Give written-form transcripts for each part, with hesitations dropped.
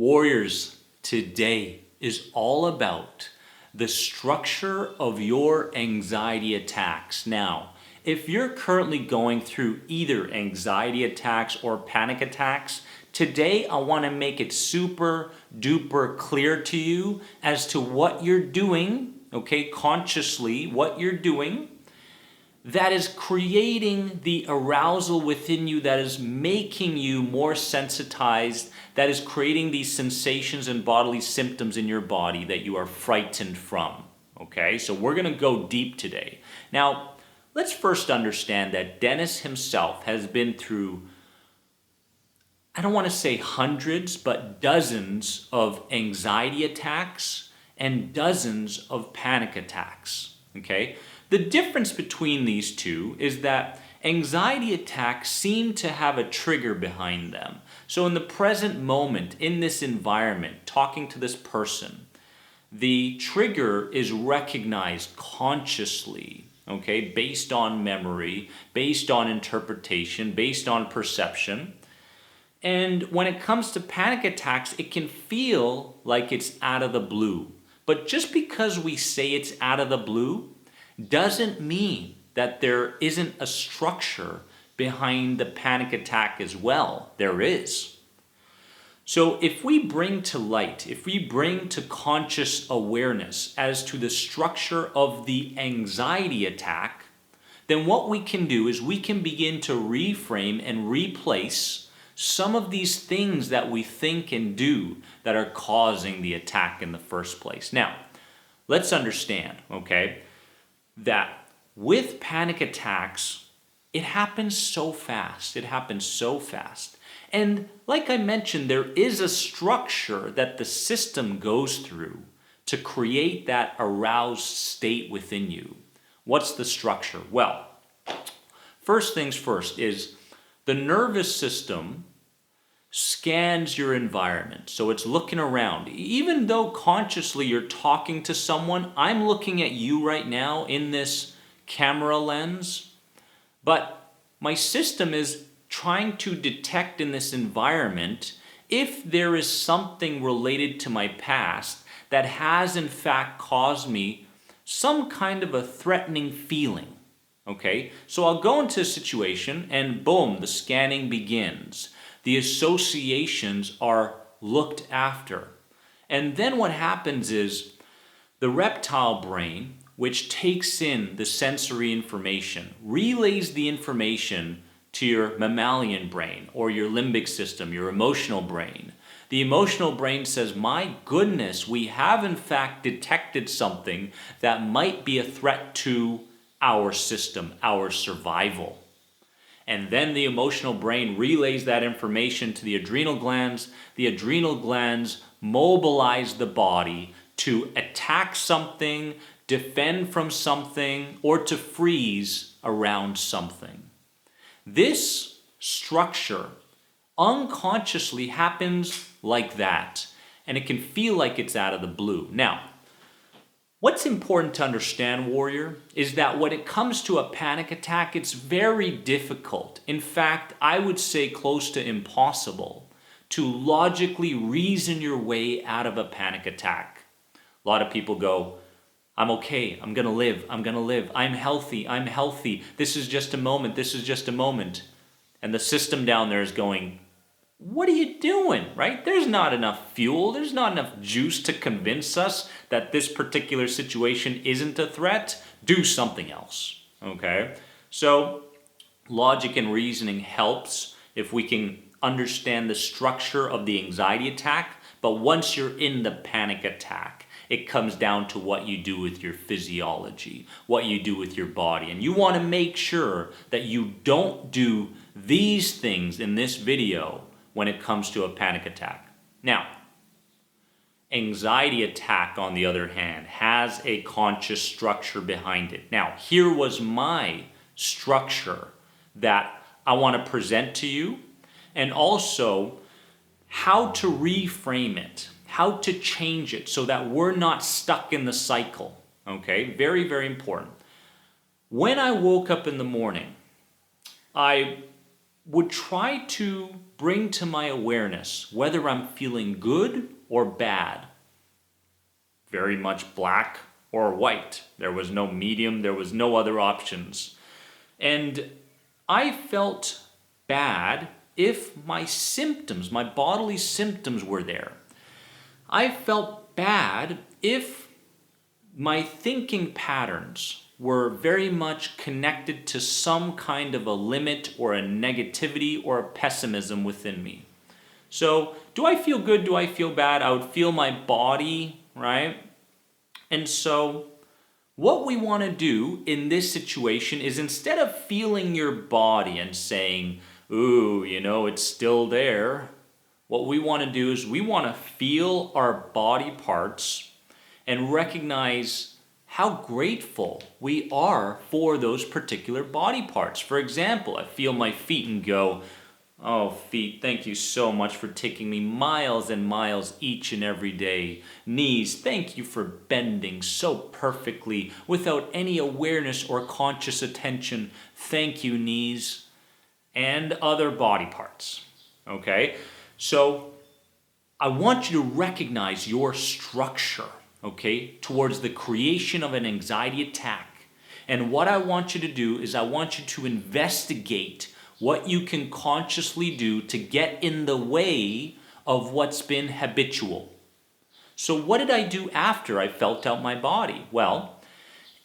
Warriors, today is all about the structure of your anxiety attacks. Now, if you're currently going through either anxiety attacks or panic attacks, today I want to make it super duper clear to you as to what you're doing, okay, consciously, what you're doing that is creating the arousal within you, that is making you more sensitized, that is creating these sensations and bodily symptoms in your body that you are frightened from. Okay, so we're going to go deep today. Now, let's first understand that Dennis himself has been through, I don't want to say hundreds, but dozens of anxiety attacks and dozens of panic attacks. Okay? The difference between these two is that anxiety attacks seem to have a trigger behind them. So in the present moment, in this environment, talking to this person, the trigger is recognized consciously, okay, based on memory, based on interpretation, based on perception. And when it comes to panic attacks, it can feel like it's out of the blue. But just because we say it's out of the blue doesn't mean that there isn't a structure behind the panic attack as well. There is. So if we bring to light, if we bring to conscious awareness as to the structure of the anxiety attack, then what we can do is we can begin to reframe and replace some of these things that we think and do that are causing the attack in the first place. Now, let's understand, okay, that with panic attacks, it happens so fast. It happens so fast. And like I mentioned, there is a structure that the system goes through to create that aroused state within you. What's the structure? Well, first things first is the nervous system scans your environment. So it's looking around. Even though consciously you're talking to someone, I'm looking at you right now in this camera lens, but my system is trying to detect in this environment if there is something related to my past that has in fact caused me some kind of a threatening feeling. Okay, so I'll go into a situation and boom, the scanning begins. The associations are looked after. And then what happens is the reptile brain, which takes in the sensory information, relays the information to your mammalian brain or your limbic system, your emotional brain. The emotional brain says, my goodness, we have in fact detected something that might be a threat to our system, our survival. And then the emotional brain relays that information to the adrenal glands. The adrenal glands mobilize the body to attack something, defend from something, or to freeze around something. This structure unconsciously happens like that, and it can feel like it's out of the blue. Now, what's important to understand, warrior, is that when it comes to a panic attack, it's very difficult. In fact, I would say close to impossible to logically reason your way out of a panic attack. A lot of people go, I'm okay, I'm gonna live, I'm healthy, this is just a moment. And the system down there is going, what are you doing, right? There's not enough fuel, there's not enough juice to convince us that this particular situation isn't a threat. Do something else, okay? So logic and reasoning helps if we can understand the structure of the anxiety attack, but once you're in the panic attack, it comes down to what you do with your physiology, what you do with your body. And you want to make sure that you don't do these things in this video when it comes to a panic attack. Now, anxiety attack, on the other hand, has a conscious structure behind it. Now, here was my structure that I want to present to you, and also how to reframe it, how to change it so that we're not stuck in the cycle. Okay, very, very important. When I woke up in the morning, I would try to bring to my awareness whether I'm feeling good or bad. Very much black or white. There was no medium, there was no other options. And I felt bad if my symptoms, my bodily symptoms were there. I felt bad if my thinking patterns were very much connected to some kind of a limit or a negativity or a pessimism within me. So, do I feel good? Do I feel bad? I would feel my body, right? And so, what we want to do in this situation is instead of feeling your body and saying, ooh, it's still there, what we want to do is we want to feel our body parts and recognize how grateful we are for those particular body parts. For example, I feel my feet and go, oh, feet, thank you so much for taking me miles and miles each and every day. Knees, thank you for bending so perfectly without any awareness or conscious attention. Thank you, knees. And other body parts. Okay? So, I want you to recognize your structure, okay, towards the creation of an anxiety attack. And what I want you to do is I want you to investigate what you can consciously do to get in the way of what's been habitual. So what did I do after I felt out my body? Well,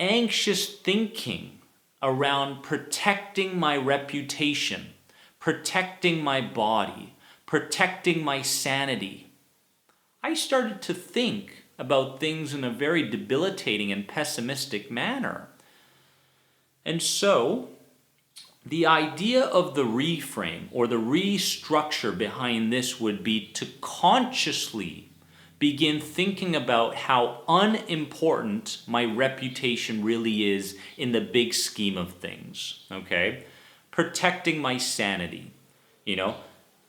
anxious thinking around protecting my reputation, protecting my body, protecting my sanity. I started to think about things in a very debilitating and pessimistic manner. And so, the idea of the reframe or the restructure behind this would be to consciously begin thinking about how unimportant my reputation really is in the big scheme of things, okay? Protecting my sanity.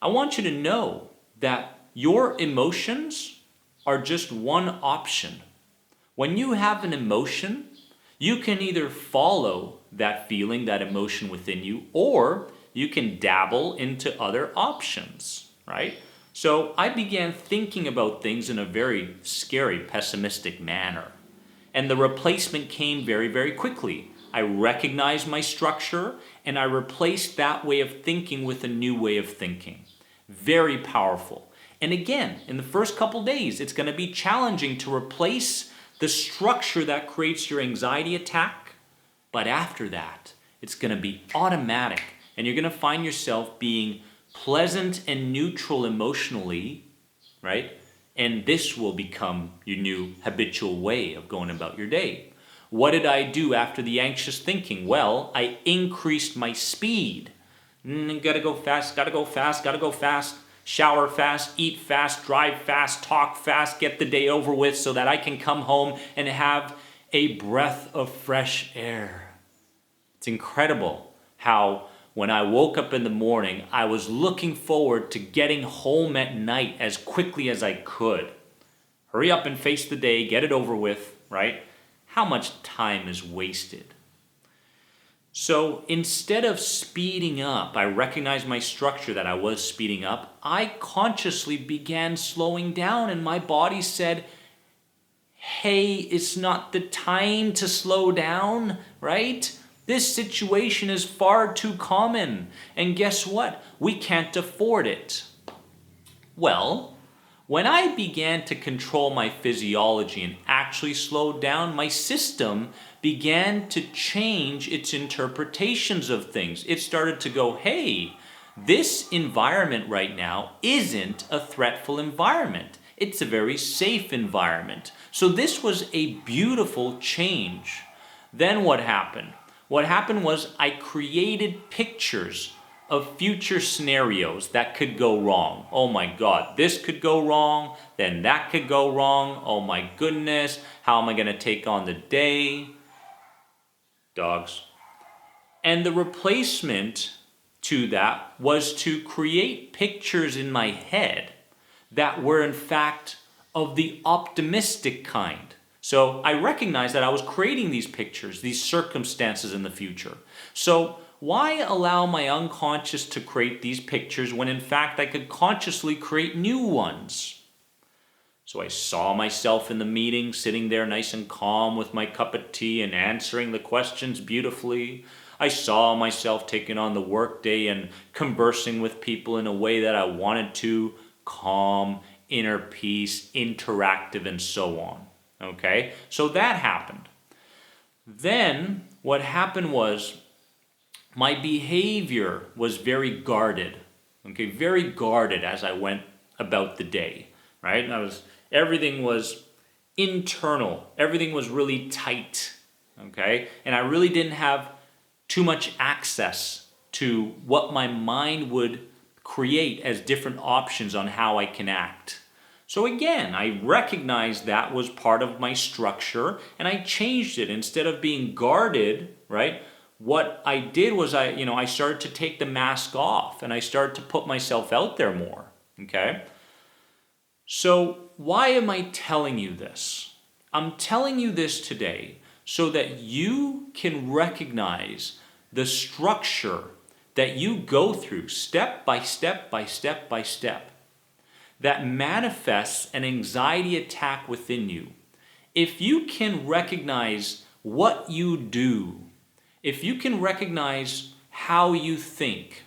I want you to know that your emotions are just one option. When you have an emotion, you can either follow that feeling, that emotion within you, or you can dabble into other options, right? So I began thinking about things in a very scary, pessimistic manner. And the replacement came very, very quickly. I recognized my structure and I replaced that way of thinking with a new way of thinking. Very powerful. And again, in the first couple days, it's going to be challenging to replace the structure that creates your anxiety attack. But after that, it's going to be automatic. And you're going to find yourself being pleasant and neutral emotionally, right? And this will become your new habitual way of going about your day. What did I do after the anxious thinking? Well, I increased my speed. Gotta go fast, gotta go fast, gotta go fast. Shower fast, eat fast, drive fast, talk fast, get the day over with so that I can come home and have a breath of fresh air. It's incredible how when I woke up in the morning, I was looking forward to getting home at night as quickly as I could. Hurry up and face the day, get it over with, right? How much time is wasted? So instead of speeding up, I recognized my structure that I was speeding up. I consciously began slowing down and my body said, hey, it's not the time to slow down, right? This situation is far too common. And guess what? We can't afford it. Well, when I began to control my physiology and actually slow down, my system began to change its interpretations of things. It started to go, hey, this environment right now isn't a threatful environment. It's a very safe environment. So this was a beautiful change. Then what happened? What happened was I created pictures of future scenarios that could go wrong. Oh my God, this could go wrong, then that could go wrong. Oh my goodness, how am I going to take on the day? Dogs. And the replacement to that was to create pictures in my head that were in fact of the optimistic kind. So I recognized that I was creating these pictures, these circumstances in the future. So why allow my unconscious to create these pictures when in fact I could consciously create new ones? So I saw myself in the meeting, sitting there nice and calm with my cup of tea and answering the questions beautifully. I saw myself taking on the workday and conversing with people in a way that I wanted to, calm, inner peace, interactive, and so on. Okay, so that happened. Then what happened was my behavior was very guarded. Okay, very guarded as I went about the day, right? Everything was internal. Everything was really tight, okay? And I really didn't have too much access to what my mind would create as different options on how I can act. So again, I recognized that was part of my structure and I changed it. Instead of being guarded, right? What I did was I started to take the mask off and I started to put myself out there more, okay? So why am I telling you this? I'm telling you this today so that you can recognize the structure that you go through step by step by step by step that manifests an anxiety attack within you. If you can recognize what you do, if you can recognize how you think,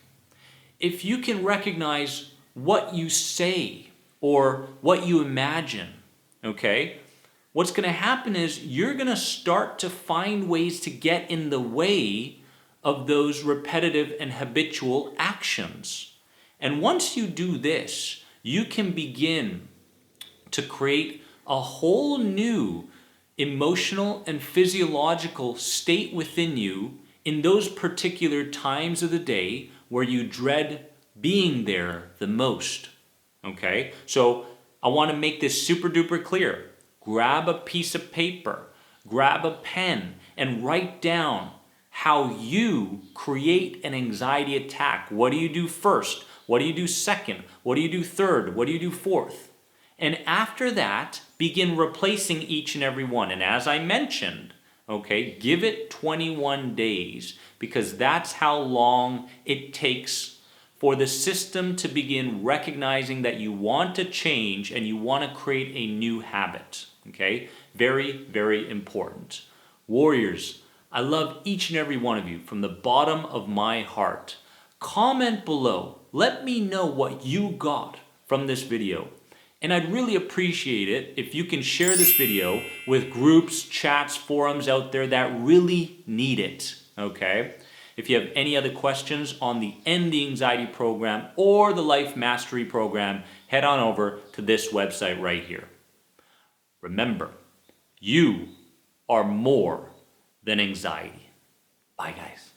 if you can recognize what you say or what you imagine, okay, what's going to happen is you're going to start to find ways to get in the way of those repetitive and habitual actions. And once you do this, you can begin to create a whole new emotional and physiological state within you in those particular times of the day where you dread being there the most. Okay? So I want to make this super duper clear. Grab a piece of paper, grab a pen, and write down how you create an anxiety attack. What do you do first? What do you do second? What do you do third? What do you do fourth? And after that, begin replacing each and every one. And as I mentioned, okay, give it 21 days because that's how long it takes for the system to begin recognizing that you want to change and you want to create a new habit. Okay, very, very important. Warriors, I love each and every one of you from the bottom of my heart. Comment below. Let me know what you got from this video. And I'd really appreciate it if you can share this video with groups, chats, forums out there that really need it, okay? If you have any other questions on the End the Anxiety program or the Life Mastery program, head on over to this website right here. Remember, you are more than anxiety. Bye, guys.